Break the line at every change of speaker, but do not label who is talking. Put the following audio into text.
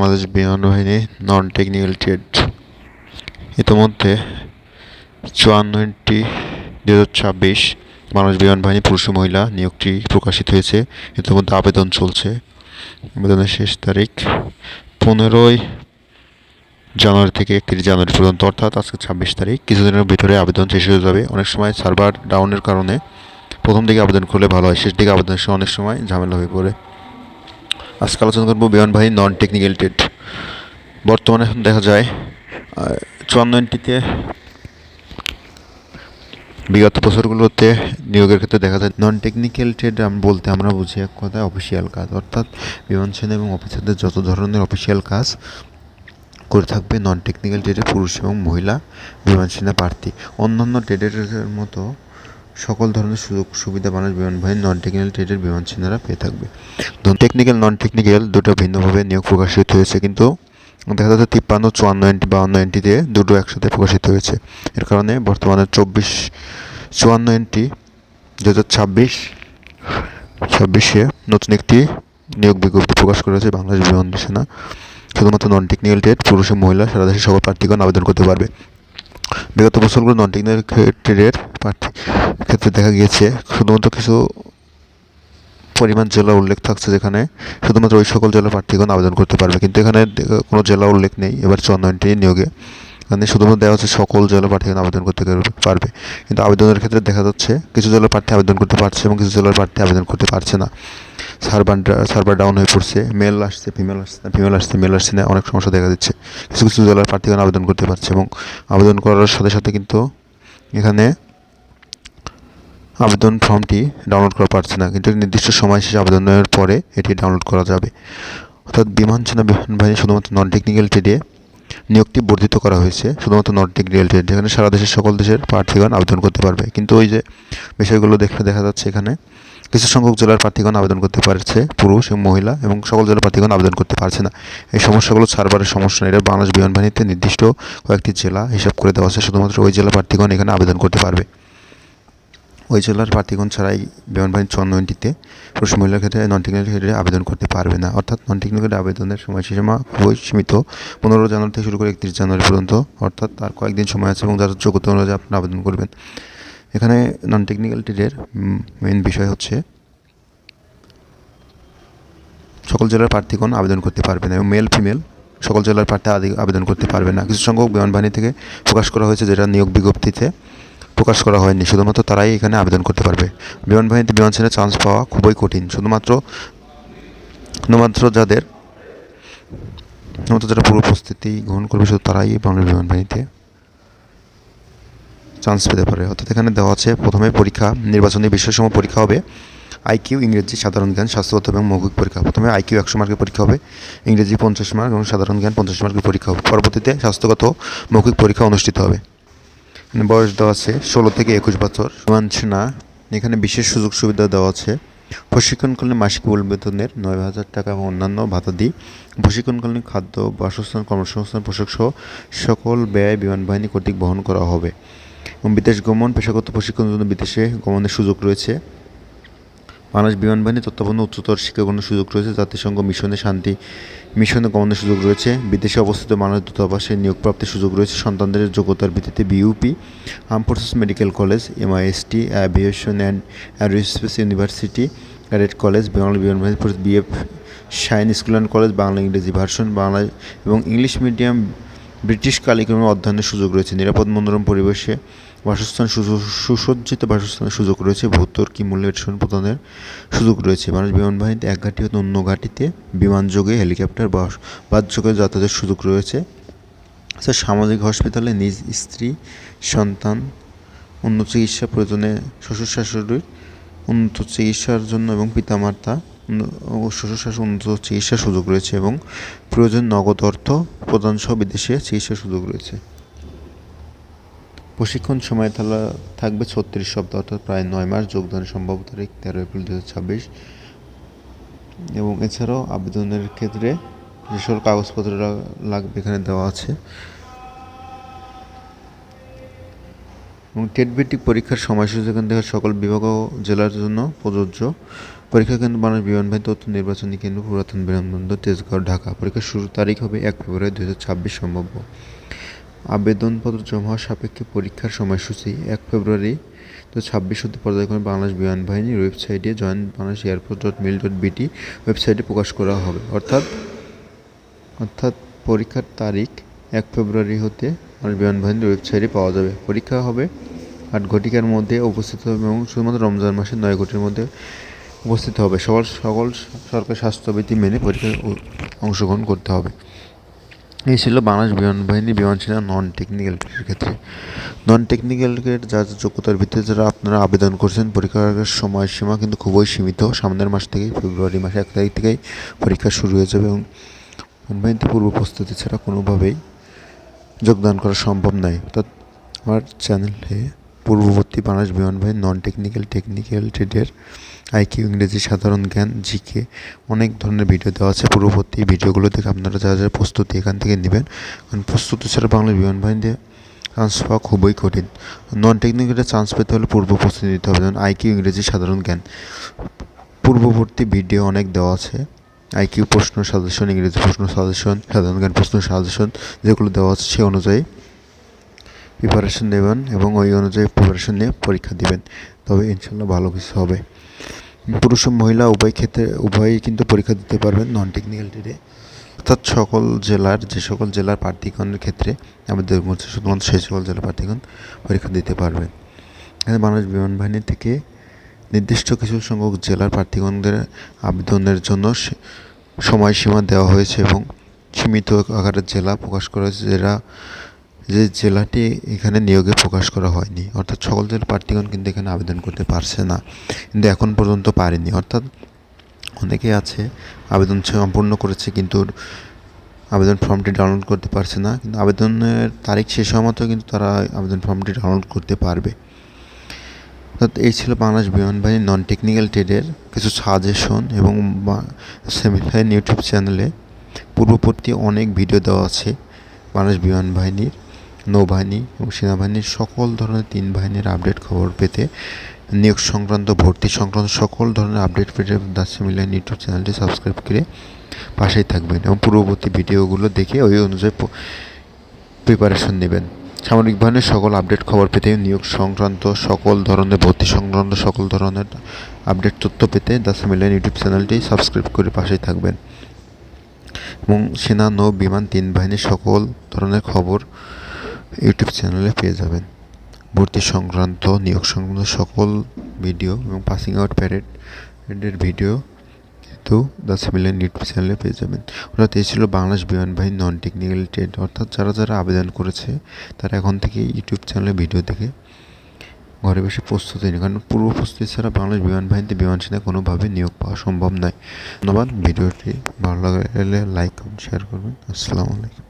বাংলাদেশ বিমান বাহিনী non technical trade ইতিমধ্যে 54টি 2026 বাংলাদেশ বিমান বাহিনী পুরুষ ও মহিলা নিয়োগটি প্রকাশিত হয়েছে। ইতিমধ্যে আবেদন চলছে। আবেদনের শেষ তারিখ 15ই জানুয়ারি থেকে 31 জানুয়ারি পর্যন্ত, অর্থাৎ আজকে 26 তারিখ। কিছুদিনের ভিতরে আবেদন শেষ হয়ে যাবে। অনেক সময় সার্ভার ডাউনের কারণে প্রথম দিকে আবেদন করলে ভালো হয়, শেষ দিকে আবেদনের সময় অনেক সময় ঝামেলা হয়ে পড়ে। আজকে আলোচনা করবো বিমান বাহিনী নন টেকনিক্যাল ট্রেড। বর্তমানে এখন দেখা যায় 54টিতে বিগত বছরগুলোতে নিয়োগের ক্ষেত্রে দেখা যায় নন টেকনিক্যাল ট্রেড বলতে আমরা বুঝি এক কথায় অফিসিয়াল কাজ, অর্থাৎ বিমান সেনা এবং অফিসারদের যত ধরনের অফিসিয়াল কাজ করে থাকবে নন টেকনিক্যাল ট্রেডে পুরুষ এবং মহিলা বিমান সেনা প্রার্থী। অন্যান্য ট্রেডের মতো সকল ধরনের সুযোগ সুবিধা বাংলাদেশ বিমান বাহিনী নন টেকনিক্যাল ট্রেডের বিমান সেনারা পেয়ে থাকবে। টেকনিক্যাল নন টেকনিক্যাল দুটো ভিন্নভাবে নিয়োগ প্রকাশিত হয়েছে, কিন্তু দেখা যাচ্ছে 53, 54 এন্ট্রি 52 এন্ট্রিতে দুটো একসাথে প্রকাশিত হয়েছে। এর কারণে বর্তমানে 54 এন্ট্রি 2026-26-এ নতুন একটি নিয়োগ বিজ্ঞপ্তি প্রকাশ করা হয়েছে বাংলাদেশ বিমান সেনা। শুধুমাত্র নন টেকনিক্যাল ট্রেড পুরুষ ও মহিলা সারা দেশের সকল প্রার্থীগণ আবেদন করতে পারবে। বিগত বছরগুলো নন টেকনিক্যাল ট্রেডের প্রার্থী ক্ষেত্রে দেখা গিয়েছে শুধুমাত্র কিছু পরিমাণ জেলা উল্লেখ থাকছে, যেখানে শুধুমাত্র ওই সকল জেলার প্রার্থীগণ আবেদন করতে পারবে, কিন্তু এখানে কোনো জেলা উল্লেখ নেই। এবার 54টি নিয়োগে এখানে শুধুমাত্র দেওয়া হচ্ছে সকল জেলার প্রার্থীগণ আবেদন করতে পারবে, কিন্তু আবেদনের ক্ষেত্রে দেখা যাচ্ছে কিছু জেলার প্রার্থী আবেদন করতে পারছে এবং কিছু জেলার প্রার্থী আবেদন করতে পারছে না। সার্ভার ডাউন হয়ে পড়ছে, মেল আসছে ফিমেল আসছে না, ফিমেল আসছে মেল আসছে না, অনেক সমস্যা দেখা দিচ্ছে। কিছু কিছু জেলার প্রার্থীগণ আবেদন করতে পারছে এবং আবেদন করার সাথে সাথে কিন্তু এখানে আবেদন ফর্মটি ডাউনলোড করা পারছে না, কিন্তু নির্দিষ্ট সময় শেষে আবেদনের পরে এটি ডাউনলোড করা যাবে। অর্থাৎ বিমান সেনা বিমান বাহিনী শুধুমাত্র নন টেকনিক্যাল ট্রেডে নিয়োগটি বর্ধিত করা হয়েছে, শুধুমাত্র নন টেকনিক্যাল ট্রেড, যেখানে সারা দেশের সকল দেশের প্রার্থীগণ আবেদন করতে পারবে। কিন্তু ওই যে বিষয়গুলো দেখলে দেখা যাচ্ছে এখানে কিছু সংখ্যক জেলার প্রার্থীগণ আবেদন করতে পারছে পুরুষ এবং মহিলা, এবং সকল জেলার প্রার্থীগণ আবেদন করতে পারছে না। এই সমস্যাগুলো সার্ভারের সমস্যা। এটা বাংলাদেশ বিমান বাহিনীতে নির্দিষ্ট কয়েকটি জেলা হিসাব করে দেওয়া আছে, শুধুমাত্র ওই জেলা প্রার্থীগণ এখানে আবেদন করতে পারবে। ওই জেলার প্রার্থীগণ ছাড়াই বিমান বাহিনীর 54টিতে পুরুষ মহিলার ক্ষেত্রে নন টেকনিক্যাল ক্ষেত্রে আবেদন করতে পারবে না। অর্থাৎ নন টেকনিক্যাল আবেদনের সময়সীমা খুবই সীমিত, 15 জানুয়ারি থেকে শুরু করে 31 জানুয়ারি পর্যন্ত, অর্থাৎ তার কয়েকদিন সময় আছে এবং যার যোগ্যতা অনুযায়ী আপনারা আবেদন করবেন। এখানে নন টেকনিক্যাল ট্রেডের মেইন বিষয় হচ্ছে সকল জেলার প্রার্থীগণ আবেদন করতে পারবে না এবং মেল ফিমেল সকল জেলার প্রার্থী আবেদন করতে পারবে না। কিছু সংখ্যক বিমান বাহিনী থেকে প্রকাশ করা হয়েছে, যেটা নিয়োগ বিজ্ঞপ্তিতে প্রকাশ করা হয়নি, শুধুমাত্র তারাই এখানে আবেদন করতে পারবে। বিমান বাহিনীতে বিমান সেনায় চান্স পাওয়া খুবই কঠিন। শুধুমাত্র যারা পুরো প্রস্তুতি গ্রহণ করবে শুধু তারাই বাংলাদেশ বিমান বাহিনীতে চান্স পেতে পারে। অর্থাৎ এখানে দেওয়া আছে প্রথমে পরীক্ষা, নির্বাচনী বিষয়সমূহ পরীক্ষা হবে আইকিউ, ইংরেজি, সাধারণ জ্ঞান, স্বাস্থ্যগত এবং মৌখিক পরীক্ষা। প্রথমে আইকিউ 100 মার্কের পরীক্ষা হবে, ইংরেজি 50 মার্ক এবং সাধারণ জ্ঞান 50 মার্কের পরীক্ষা হবে। পরবর্তীতে স্বাস্থ্যগত মৌখিক পরীক্ষা অনুষ্ঠিত হবে। বয়স দেওয়া আছে 16 থেকে 21 বছর। বিমান সেনা এখানে বিশেষ সুযোগ সুবিধা দেওয়া আছে। প্রশিক্ষণকালীন মাসিক মূল বেতনের 9,000 টাকা এবং অন্যান্য ভাতাদি। প্রশিক্ষণকালীন খাদ্য, বাসস্থান, কর্মসংস্থান, পোশাক সহ সকল ব্যয় বিমান বাহিনী কর্তৃক বহন করা হবে। এবং বিদেশ গমন, পেশাগত প্রশিক্ষণের জন্য বিদেশে গমনের সুযোগ রয়েছে। বাংলাদেশ বিমান বাহিনী তত্ত্বাবধানে উচ্চতর শিক্ষা গ্রহণের সুযোগ রয়েছে। জাতিসংঘ মিশনে গমনের সুযোগ রয়েছে। বিদেশে অবস্থিত বাংলাদেশ দূতাবাসে নিয়োগপ্রাপ্তির সুযোগ রয়েছে। সন্তানদের যোগ্যতার ভিত্তিতে BUP, arm forces medical college, MIST, aviation and aerospace university, cadet college, Bangla বিমান বাহিনী, BF shine school and college, Bangla ইংরেজি ভার্সন, বাংলা এবং ইংলিশ মিডিয়াম ব্রিটিশ কারিকুলামে অধ্যয়নের সুযোগ রয়েছে। নিরাপদ মনোরম পরিবেশে বাসস্থান, সুসজ্জিত বাসস্থানের সুযোগ রয়েছে। ভর্তুকি মূল্যে প্রদানের সুযোগ রয়েছে। বাংলাদেশ বিমান বাহিনীতে এক ঘাঁটি হতে অন্য ঘাঁটিতে বিমানযোগে, হেলিকপ্টার বা বাসযোগে যাতায়াতের সুযোগ রয়েছে। সামাজিক হসপিটালে নিজ স্ত্রী, সন্তান, উন্নত চিকিৎসা প্রয়োজনে শ্বশুর শাশুড়ির উন্নত চিকিৎসার জন্য এবং পিতামাতা ও শ্বশুর শাশুড়ি উন্নত চিকিৎসার সুযোগ রয়েছে এবং প্রয়োজন নগদ অর্থ প্রদান সহ বিদেশে চিকিৎসার সুযোগ রয়েছে। প্রশিক্ষণ সময় থাকবে 36 সপ্তাহ, অর্থাৎ প্রায় 9 মাস। যোগদানের সম্ভাব্য তারিখ 13 এপ্রিল 2026। এবং এছাড়াও আবেদনের ক্ষেত্রে যে সকল কাগজপত্র লাগবে এখানে দেওয়া আছে। এবং টেট ভিত্তিক পরীক্ষার সময়সূচি এখানে দেখা সকল বিভাগ ও জেলার জন্য প্রযোজ্য। পরীক্ষা কেন্দ্র বাংলাদেশ বিমান বাহিনী তথ্য নির্বাচনী কেন্দ্র পুরাতন বিমানবন্দর তেজগাঁও ঢাকা। পরীক্ষার শুরুর তারিখ হবে 1 ফেব্রুয়ারি 2026 সম্ভাব্য। আবেদনপত্র জমা হওয়ার সাপেক্ষে পরীক্ষার সময়সূচি 1 ফেব্রুয়ারি 2026 হতে পর্যায়ক্রমে বাংলাদেশ বিমান বাহিনীর ওয়েবসাইটে joinbangladesh.airforce.mil.bt ওয়েবসাইটে প্রকাশ করা হবে। অর্থাৎ পরীক্ষার তারিখ 1 ফেব্রুয়ারি হতে বাংলাদেশ বিমান বাহিনীর ওয়েবসাইটে পাওয়া যাবে। পরীক্ষা হবে 8 ঘটিকার মধ্যে উপস্থিত হবে এবং শুধুমাত্র রমজান মাসের 9 ঘটির মধ্যে উপস্থিত হবে। সকল সরকারি স্বাস্থ্যবিধি মেনে পরীক্ষায় অংশগ্রহণ করতে হবে। এই ছিল বাংলাদেশ বিমান বাহিনী বিমান সেনা নন টেকনিক্যাল ক্ষেত্রে। নন টেকনিক্যালের যা যোগ্যতার ভিত্তিতে যারা আপনারা আবেদন করছেন, পরীক্ষার সময়সীমা কিন্তু খুবই সীমিত। সামনের মাস থেকেই ফেব্রুয়ারি মাসে 1 তারিখ থেকেই পরীক্ষা শুরু হয়ে যাবে এবং বিমান বাহিনীতে পূর্ব প্রস্তুতি ছাড়া কোনোভাবেই যোগদান করা সম্ভব নয়। অর্থাৎ আমার চ্যানেলে পূর্ববর্তী বাংলাদেশ বিমান বাহিনী নন টেকনিক্যাল ট্রেডের আইকিউ, ইংরেজি, সাধারণ জ্ঞান, জিকে অনেক ধরনের ভিডিও দেওয়া আছে। পূর্ববর্তী ভিডিওগুলো থেকে আপনারা যা যা প্রস্তুতি এখান থেকে নেবেন, কারণ প্রস্তুতি ছাড়া বাংলাদেশ বিমান বাহিনীতে চান্স পাওয়া খুবই কঠিন। নন টেকনিক্যালে চান্স পেতে হলে পূর্ব প্রস্তুতি নিতে হবে। যেমন আইকিউ, ইংরেজি, সাধারণ জ্ঞান পূর্ববর্তী ভিডিও অনেক দেওয়া আছে। আইকিউ প্রশ্ন সাজেশন, ইংরেজি প্রশ্ন সাজেশন, সাধারণ জ্ঞান প্রশ্ন সাজেশন যেগুলো দেওয়া আছে সে অনুযায়ী প্রিপারেশন নেবেন এবং ওই অনুযায়ী প্রিপারেশন নিয়ে পরীক্ষা দিবেন, তবে ইনশাল্লাহ ভালো কিছু হবে। পুরুষ ও মহিলা উভয়ই কিন্তু পরীক্ষা দিতে পারবেন নন টেকনিক্যাল ট্রেডে। অর্থাৎ যে সকল জেলার প্রার্থীগণের ক্ষেত্রে আমাদের শুধুমাত্র সেই সকল জেলার প্রার্থীগণ পরীক্ষা দিতে পারবেন। এখানে বাংলাদেশ বিমান বাহিনী থেকে নির্দিষ্ট কিছু সংখ্যক জেলার প্রার্থীগণদের আবেদনের জন্য সময়সীমা দেওয়া হয়েছে এবং সীমিত আকারের জেলা প্রকাশ করা হয়েছে, যে জেলাটি এখানে নিয়োগে প্রকাশ করা হয়নি। অর্থাৎ সকল জেলার প্রার্থীগণ কিন্তু এখানে আবেদন করতে পারছে না, কিন্তু এখন পর্যন্ত পারেনি। অর্থাৎ অনেকে আছে আবেদন সম্পূর্ণ করেছে কিন্তু আবেদন ফর্মটি ডাউনলোড করতে পারছে না, কিন্তু আবেদনের তারিখ শেষ হওয়া মাত্র কিন্তু তারা আবেদন ফর্মটি ডাউনলোড করতে পারবে। অর্থাৎ এই ছিল বাংলাদেশ বিমান বাহিনী নন টেকনিক্যাল ট্রেডের কিছু সাজেশন এবং সেমিফাইন ইউটিউব চ্যানেলে পূর্ববর্তী অনেক ভিডিও দেওয়া আছে বাংলাদেশ বিমান বাহিনীর, নৌবাহিনী এবং সেনাবাহিনীর সকল ধরনের 3 বাহিনীর আপডেট খবর পেতে, নিয়োগ সংক্রান্ত, ভর্তি সংক্রান্ত সকল ধরনের আপডেট পেতে দাসমিলাইন ইউটিউব চ্যানেলটি সাবস্ক্রাইব করে পাশেই থাকবেন এবং পূর্ববর্তী ভিডিওগুলো দেখে ওই অনুযায়ী প্রিপারেশন নেবেন। সামরিক বাহিনীর সকল আপডেট খবর পেতে, নিয়োগ সংক্রান্ত সকল ধরনের, ভর্তি সংক্রান্ত সকল ধরনের আপডেট তথ্য পেতে দাসমিলাইন ইউটিউব চ্যানেলটি সাবস্ক্রাইব করে পাশেই থাকবেন এবং সেনা, নৌ, বিমান 3 বাহিনীর সকল ধরনের খবর ইউটিউব চ্যানেলে পেয়ে যাবেন। ভর্তি সংক্রান্ত, নিয়োগ সংক্রান্ত সকল ভিডিও এবং পাসিং আউট প্যারেডের ভিডিও কিন্তু দাসমিলাইন ইউটিউব চ্যানেলে পেয়ে যাবেন। অর্থাৎ এই ছিল বাংলাদেশ বিমান বাহিনী নন টেকনিক্যাল ট্রেড। অর্থাৎ যারা আবেদন করেছে তারা এখন থেকে ইউটিউব চ্যানেলে ভিডিও দেখে ঘরে বসে প্রস্তুতি নিন, কারণ পূর্ব প্রস্তুতি ছাড়া বাংলাদেশ বিমান বাহিনীতে বিমান সেনা কোনোভাবে নিয়োগ পাওয়া সম্ভব নয়। ধন্যবাদ। ভিডিওটি ভালো লাগলে লাইক, কমেন্ট, শেয়ার করবেন। আসসালামু আলাইকুম।